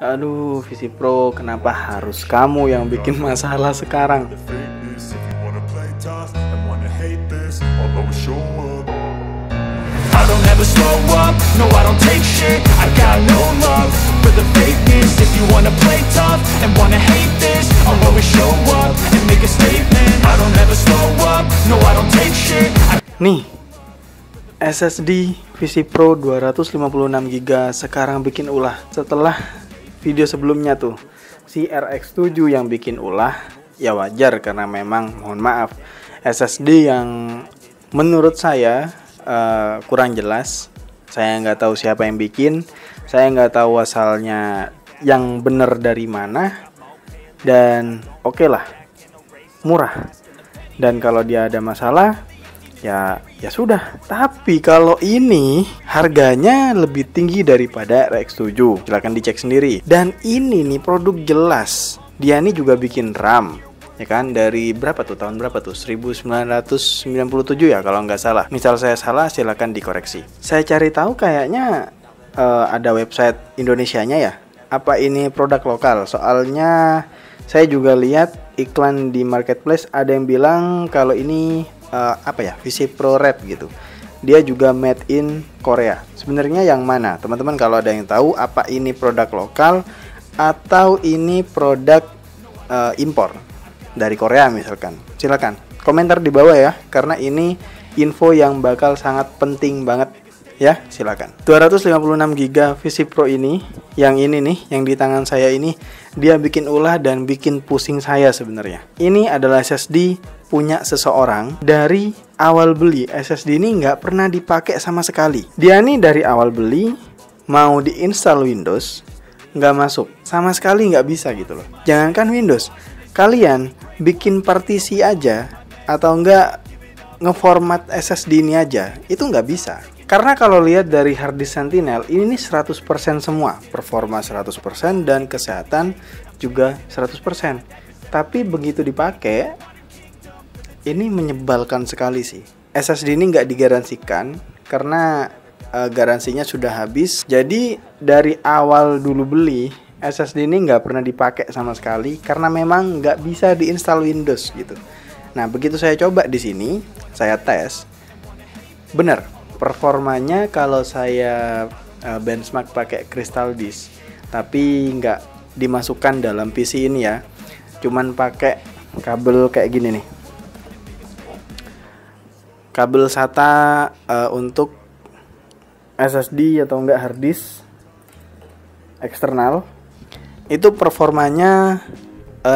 Aduh, Visi Pro, kenapa harus kamu yang bikin masalah sekarang? I don't ever slow up, no I don't take shit. I got no love for the fakeness. If you wanna play tough and wanna hate this, I'll always show up and make a statement. I don't ever slow up, no I don't take shit. Nih, SSD Visi Pro 256GB sekarang bikin ulah. Setelah video sebelumnya tuh si RX7 yang bikin ulah, ya wajar karena memang mohon maaf SSD yang menurut saya kurang jelas. Saya nggak tahu siapa yang bikin, saya nggak tahu asalnya yang bener dari mana, dan oke lah, murah. Dan kalau dia ada masalah, ya sudah. Tapi kalau ini harganya lebih tinggi daripada RX7, silahkan dicek sendiri. Dan ini nih produk jelas, dia nih juga bikin RAM, ya kan, dari berapa tuh, tahun berapa tuh, 1997 ya kalau nggak salah. Misal saya salah, silahkan dikoreksi. Saya cari tahu kayaknya ada website Indonesianya ya. Apa ini produk lokal? Soalnya saya juga lihat iklan di marketplace ada yang bilang kalau ini Visi Pro Red gitu. Dia juga made in Korea. Sebenarnya yang mana? Teman-teman kalau ada yang tahu apa ini produk lokal atau ini produk impor dari Korea misalkan, silakan komentar di bawah ya, karena ini info yang bakal sangat penting banget ya. Silakan. 256GB Visi Pro ini, yang ini nih, yang di tangan saya ini, dia bikin ulah dan bikin pusing saya sebenarnya. Ini adalah SSD punya seseorang. Dari awal beli SSD ini nggak pernah dipakai sama sekali. Dia nih dari awal beli mau diinstal Windows nggak masuk sama sekali, nggak bisa gitu loh. Jangankan Windows, kalian bikin partisi aja atau enggak ngeformat SSD ini aja itu nggak bisa. Karena kalau lihat dari harddisk Sentinel ini 100% semua, performa 100% dan kesehatan juga 100%. Tapi begitu dipakai, ini menyebalkan sekali sih. SSD ini nggak digaransikan karena garansinya sudah habis. Jadi dari awal dulu beli SSD ini nggak pernah dipakai sama sekali karena memang nggak bisa diinstal Windows gitu. Nah begitu saya coba di sini, saya tes, bener performanya kalau saya benchmark pakai Crystal Disk, tapi nggak dimasukkan dalam PC ini ya, cuman pakai kabel kayak gini nih, kabel SATA untuk SSD atau enggak harddisk eksternal. Itu performanya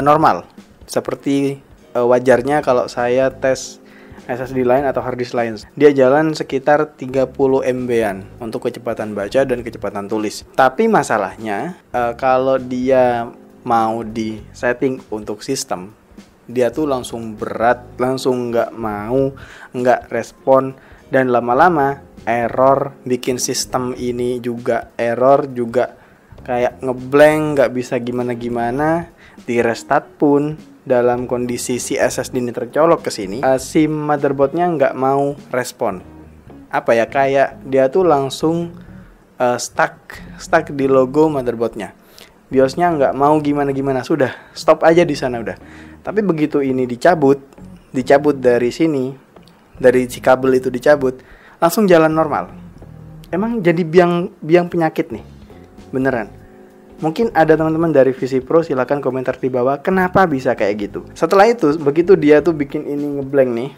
normal, seperti wajarnya kalau saya tes SSD lain atau harddisk lain. Dia jalan sekitar 30 MB-an untuk kecepatan baca dan kecepatan tulis. Tapi masalahnya kalau dia mau di setting untuk sistem, dia tuh langsung berat, langsung nggak respon, dan lama-lama error, bikin sistem ini juga error, juga kayak ngeblank, nggak bisa gimana-gimana. Di restart pun dalam kondisi si SSD ini tercolok ke sini, si motherboardnya nggak mau respon. Kayak dia tuh langsung stuck di logo motherboardnya. BIOSnya nggak mau gimana-gimana, sudah stop aja di sana udah. Tapi begitu ini dicabut dari sini, dari si kabel itu dicabut, langsung jalan normal. Emang jadi biang penyakit nih, beneran. Mungkin ada teman-teman dari Visi Pro, silakan komentar di bawah kenapa bisa kayak gitu. Setelah itu, begitu dia tuh bikin ini ngeblank nih,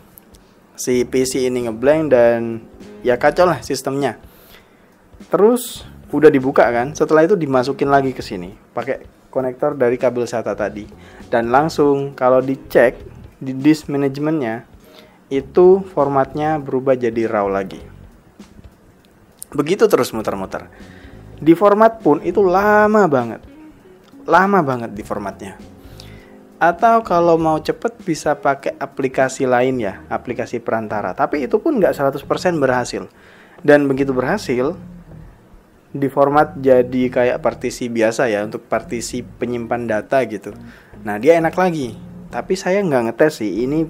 si PC ini ngeblank, dan ya kacau lah sistemnya. Terus udah dibuka kan, setelah itu dimasukin lagi ke sini pakai konektor dari kabel SATA tadi, dan langsung kalau dicek di disk manajemennya itu formatnya berubah jadi RAW lagi. Begitu terus muter-muter. Di format pun itu lama banget di formatnya. Atau kalau mau cepet bisa pakai aplikasi lain ya, aplikasi perantara. Tapi itu pun nggak 100% berhasil. Dan begitu berhasil, di format jadi kayak partisi biasa ya, untuk partisi penyimpan data gitu. Nah dia enak lagi. Tapi saya nggak ngetes sih ini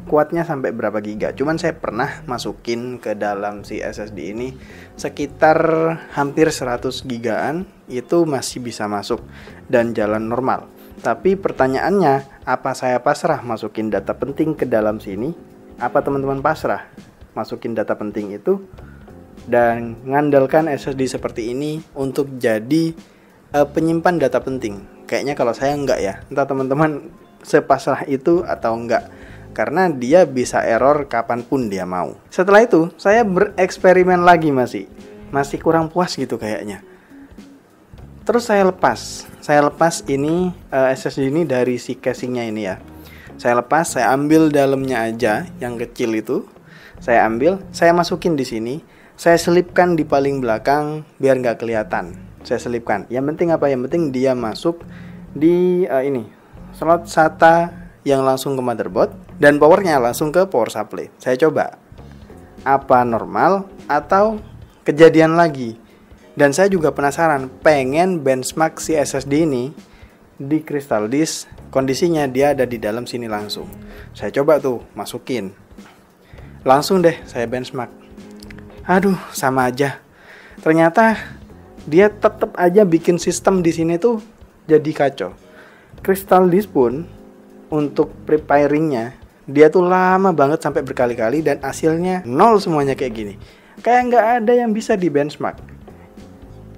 kuatnya sampai berapa giga. Cuman saya pernah masukin ke dalam si SSD ini sekitar hampir 100 gigaan, itu masih bisa masuk dan jalan normal. Tapi pertanyaannya, apa saya pasrah masukin data penting ke dalam sini? Apa teman-teman pasrah masukin data penting itu dan ngandalkan SSD seperti ini untuk jadi penyimpan data penting? Kayaknya kalau saya enggak ya. Entah teman-teman sepasrah itu atau enggak, karena dia bisa error kapanpun dia mau. Setelah itu saya bereksperimen lagi, masih kurang puas gitu kayaknya. Terus saya lepas ini SSD ini dari si casingnya ini ya. Saya lepas, saya ambil dalamnya aja yang kecil itu. Saya ambil, saya masukin di sini. Saya selipkan di paling belakang biar nggak kelihatan. Saya selipkan. Yang penting apa? Yang penting dia masuk di ini slot SATA yang langsung ke motherboard dan powernya langsung ke power supply. Saya coba apa normal atau kejadian lagi. Dan saya juga penasaran, pengen benchmark si SSD ini di Crystal Disk. Kondisinya dia ada di dalam sini langsung. Saya coba tuh masukin. Langsung deh saya benchmark. Aduh, sama aja. Ternyata dia tetap aja bikin sistem di sini tuh jadi kacau. Crystal Disk pun untuk preparingnya dia tuh lama banget sampai berkali-kali dan hasilnya nol semuanya kayak gini. Kayak nggak ada yang bisa di benchmark.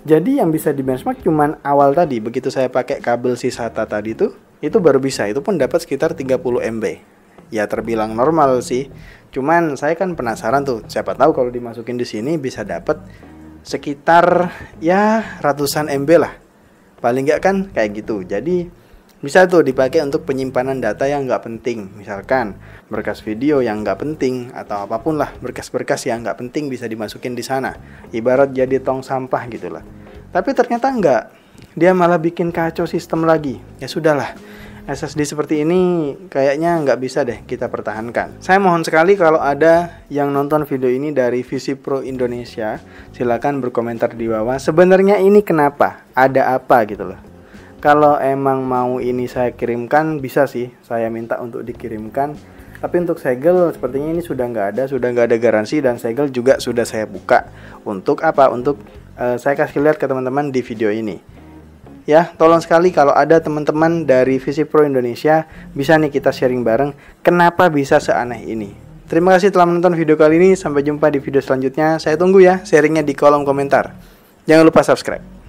Jadi yang bisa di benchmark cuman awal tadi, begitu saya pakai kabel si SATA tadi tuh, itu baru bisa. Itu pun dapat sekitar 30 MB. Ya terbilang normal sih. Cuman saya kan penasaran tuh, siapa tahu kalau dimasukin di sini bisa dapat sekitar ya ratusan MB lah. Paling nggak kan kayak gitu. Jadi bisa tuh dipakai untuk penyimpanan data yang nggak penting. Misalkan berkas video yang nggak penting atau apapun lah, berkas-berkas yang nggak penting bisa dimasukin di sana. Ibarat jadi tong sampah gitulah. Tapi ternyata nggak. Dia malah bikin kacau sistem lagi. Ya sudahlah. SSD seperti ini kayaknya nggak bisa deh kita pertahankan. Saya mohon sekali kalau ada yang nonton video ini dari VisiPro Indonesia, silakan berkomentar di bawah. Sebenarnya ini kenapa? Ada apa gitu loh. Kalau emang mau ini saya kirimkan, bisa sih saya minta untuk dikirimkan. Tapi untuk segel sepertinya ini sudah nggak ada garansi, dan segel juga sudah saya buka. Untuk apa? Untuk saya kasih lihat ke teman-teman di video ini. Ya, tolong sekali kalau ada teman-teman dari VisiPro Indonesia, bisa nih kita sharing bareng kenapa bisa seaneh ini. Terima kasih telah menonton video kali ini. Sampai jumpa di video selanjutnya. Saya tunggu ya sharingnya di kolom komentar. Jangan lupa subscribe.